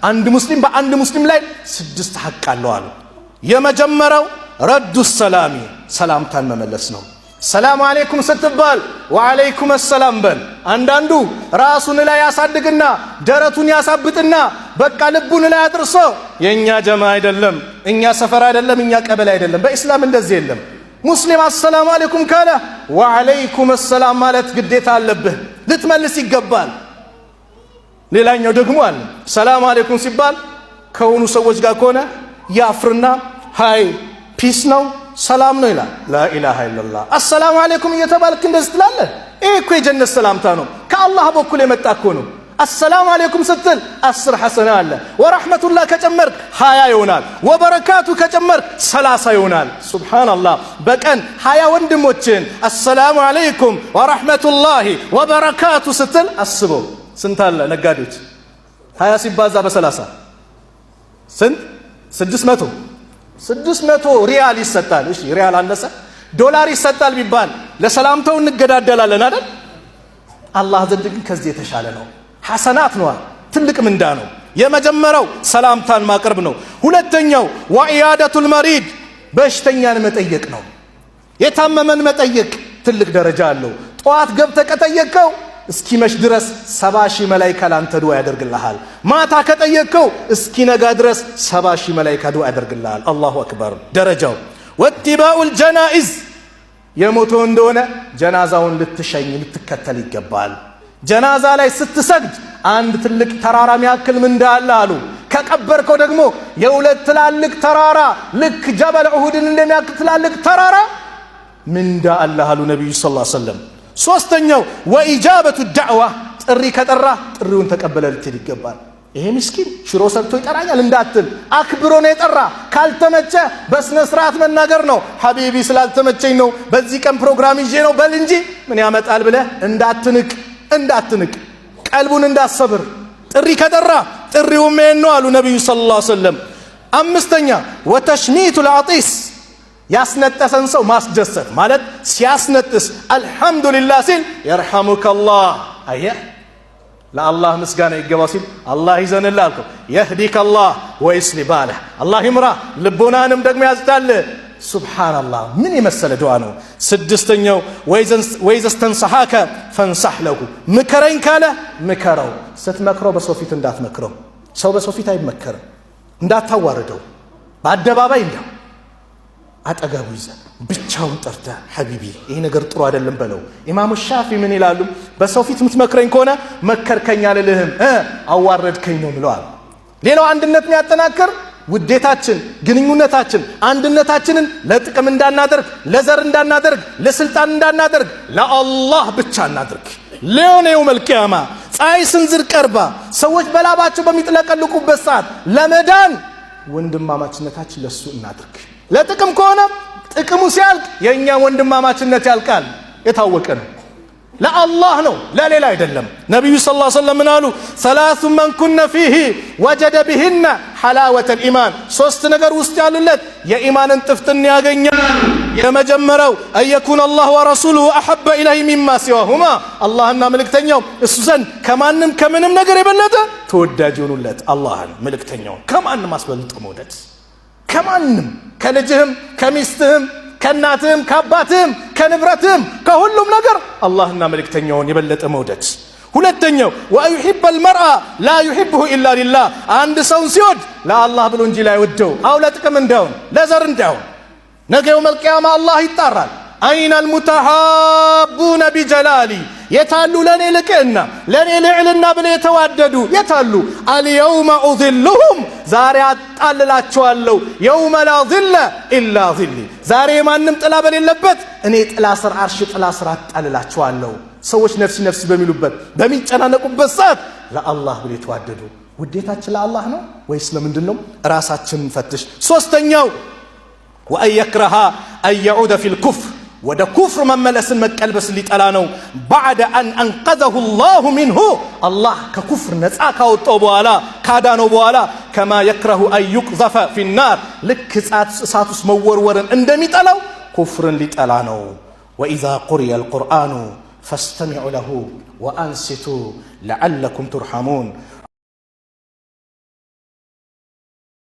አንድ ሙስሊም በአንድ ሙስሊም ላይ 6 ሐቅ አለው አሉ። የመጀመሪያው ረዱ ሰላሚ ሰላምታን መመለስ ነው። ሰላም አለይኩም ስትባል ወአለይኩም ሰላም በል። አንዳንዱ ራሱን ላይ ያሳድግና ደረቱን ያሳብጥና በቃ ልቡን ላይ አድርሶ የኛ ጀማ አይደለም፣ እኛ ሰፈር አይደለም፣ እኛ ቀበሌ አይደለም። በእስላም እንደዚህ የለም። ሙስሊም አሰላሙ አለይኩም ካለ ወአለይኩም ሰላም ማለት ግዴታ አለብህ፣ ልትመልስ ይገባል። ሌላኛው ደግሞ አለ ሰላም አለይኩም ሲባል ከሆኑ ሰዎች ጋር ከሆነ ያፍርና ሃይ ፒስ ነው ሰላም ነው ይላል። ላኢላሃ ኢላላህ አሰላሙ አለይኩም እየተባልክ እንደዚህ ትላለህ? ይሄ እኮ የጀነት ሰላምታ ነው፣ ከአላህ በኩል የመጣ እኮ ነው። አሰላሙ አለይኩም ስትል 10 ሐሰና አለ። ወራህመቱላህ ከጨመርክ 20 ይሆናል። ወበረካቱ ከጨመርክ 30 ይሆናል። ሱብሃንአላህ በቀን 20 ወንድሞችን አሰላሙ አለይኩም ወራህመቱላሂ ወበረካቱ ስትል አስበው ስንት አለ? ነጋዴዎች 20 ሲባዛ በ30 ስንት? 600 ሪያል ይሰጣል። እሺ ሪያል አነሰ ዶላር ይሰጣል ቢባል ለሰላምታው እንገዳደላለን አይደል? አላህ ዘንድ ግን ከዚህ የተሻለ ነው። ሐሰናት ነው፣ ትልቅ ምንዳ ነው። የመጀመሪያው ሰላምታን ማቅረብ ነው። ሁለተኛው ወኢያደቱል መሪድ በሽተኛን መጠየቅ ነው። የታመመን መጠየቅ ትልቅ ደረጃ አለው። ጠዋት ገብተህ ከጠየቅከው እስኪመሽ ድረስ 70,000 መላእክት ላንተ ዱዓ ያደርግልሃል። ማታ ከጠየቅከው እስኪነጋ ድረስ 70,000 መላእክት ዱዓ ያደርግልሃል። አላሁ አክበር። ደረጃው ወትባኡል ጀናኢዝ የሞተው እንደሆነ ጀናዛውን ልትሸኝ ልትከተል ይገባል። ጀናዛ ላይ ስትሰግድ አንድ ትልቅ ተራራ የሚያክል ምንዳ አለ አሉ። ከቀበርከው ደግሞ የሁለት ትላልቅ ተራራ ልክ ጀበል ኡሁድን እንደሚያክል ትላልቅ ተራራ ምንዳ አለ አሉ ነብዩ ሰለላሁ ዐለይሂ ወሰለም። ሶስተኛው ወኢጃበቱ ዳዕዋ ጥሪ ከጠራ ጥሪውን ተቀበለ ልትል ይገባል። ይሄ ምስኪን ሽሮ ሰርቶ ይጠራኛል እንዳትል፣ አክብሮ ነው የጠራ። ካልተመቸ በስነ ስርዓት መናገር ነው። ሐቢቢ ስላልተመቸኝ ነው በዚህ ቀን ፕሮግራም ይዤ ነው በል እንጂ ምን ያመጣል ብለህ እንዳትንቅ ቀልቡን እንዳሰብር። ጥሪ ከጠራ ጥሪው ምን ነው አሉ ነብዩ ሰለላሁ ዐለይሂ ወሰለም። አምስተኛ ወተሽሚቱል አጢስ ያስነጠሰን ሰው ማስደሰት ማለት ሲያስነጥስ አልሐምዱሊላህ ሲል የርሐሙከላህ አየህ ለአላህ ምስጋና ይገባው ሲል አላህ ይዘንልህ አልከው። የህዲከላህ ወይስሊ ባለህ አላህ ይምራ ልቦናንም ደግሞ ያዝዳል። ሱብሃንአላህ ምን የመሰለ ዱዓ ነው። ስድስተኛው ወይዘስተንሰሐከ ፈንሰሕ ለሁ ምከረኝ ካለ ምከረው። ስትመክረው በሰው ፊት እንዳትመክረው። ሰው በሰው ፊት አይመከርም። እንዳታዋርደው በአደባባይ እንደው አጠገቡ ይዘህ ብቻውን ጠርተህ ሐቢቢ ይሄ ነገር ጥሩ አይደለም በለው። ኢማሙ ሻፊ ምን ይላሉ? በሰው ፊት የምትመክረኝ ከሆነ መከርከኝ አልልህም አዋረድከኝ ነው ብለዋል። ሌላው አንድነት የሚያጠናክር ውዴታችን፣ ግንኙነታችን፣ አንድነታችንን ለጥቅም እንዳናደርግ፣ ለዘር እንዳናደርግ፣ ለስልጣን እንዳናደርግ ለአላህ ብቻ እናድርግ። ለዮኔው መልቂያማ ፀሐይ ስንዝር ቀርባ ሰዎች በላባቸው በሚጥለቀልቁበት ሰዓት ለመዳን ወንድማማችነታችን ለሱ እናድርግ። ለጥቅም ከሆነ ጥቅሙ ሲያልቅ የኛ ወንድማማችነት ያልቃል። የታወቀ ነው። ለአላህ ነው ለሌላ አይደለም። ነብዩ ሰለላሁ ዐለይሂ ወሰለም አሉ ሰላቱ መን ኩነ ፊሂ ወጀደ ቢሂነ ሐላወተል ኢማን። ሶስት ነገር ውስጥ ያሉለት የኢማንን ጥፍጥና ያገኛል። የመጀመሪያው አየኩን አላህ ወረሱሉሁ አሐበ ኢለይሂ ሚማ ሲዋሁማ አላህና መልእክተኛው እሱ ዘንድ ከማንም ከምንም ነገር የበለጠ ተወዳጅ ይሆኑለት። አላህን መልእክተኛውን ከማንም አስበልጦ መውደድ ከማንም ከልጅህም ከሚስትህም ከእናትህም ከአባትህም ከንብረትህም ከሁሉም ነገር አላህና መልእክተኛውን የበለጠ መውደድ። ሁለተኛው ወዩሂበል መርአ ላ ዩሂብሁ ኢላ ሊላህ አንድ ሰውን ሲወድ ለአላህ ብሎ እንጂ ላይ ወደው አው ለጥቅም እንዳውን ለዘር እንዳውን ነገ የውመል ቂያማ አላህ ይጣራል። አይነል ሙተሃቡነ ቢጀላሊ የታሉ ለኔ ልቅና ለኔ ልዕልና ብለ የተዋደዱ የታሉ? አልየውመ ኡዝልሁም ዛሬ አጣልላቸዋለሁ። የውመ ላ ዚለ ኢላ ዚሊ ዛሬ ማንም ጥላ በሌለበት እኔ ጥላ ስር አርሽ ጥላ ስር አጣልላቸዋለሁ። ሰዎች ነፍሲ ነፍሲ በሚሉበት በሚጨናነቁበት ሰዓት ለአላህ ብለ የተዋደዱ ውዴታችን ለአላህ ነው ወይስ ለምንድን ነው? ራሳችንን ፈትሽ። ሶስተኛው ወአን የክረሃ አን የዑደ ፊል ኩፍር ወደ ኩፍር መመለስን መቀልበስ ሊጠላ ነው። ባዕደ አን አንቀዘሁ ላሁ ሚንሁ አላህ ከኩፍር ነፃ ካወጣው በኋላ ካዳነው በኋላ ከማ የክረሁ አን ዩቅዘፈ ፊናር ልክ እሳት ውስጥ መወርወርን እንደሚጠላው ኩፍርን ሊጠላ ነው። ወኢዛ ቁሪየ አልቁርአኑ ፈስተሚዑ ለሁ ወአንሲቱ ለዓለኩም ቱርሐሙን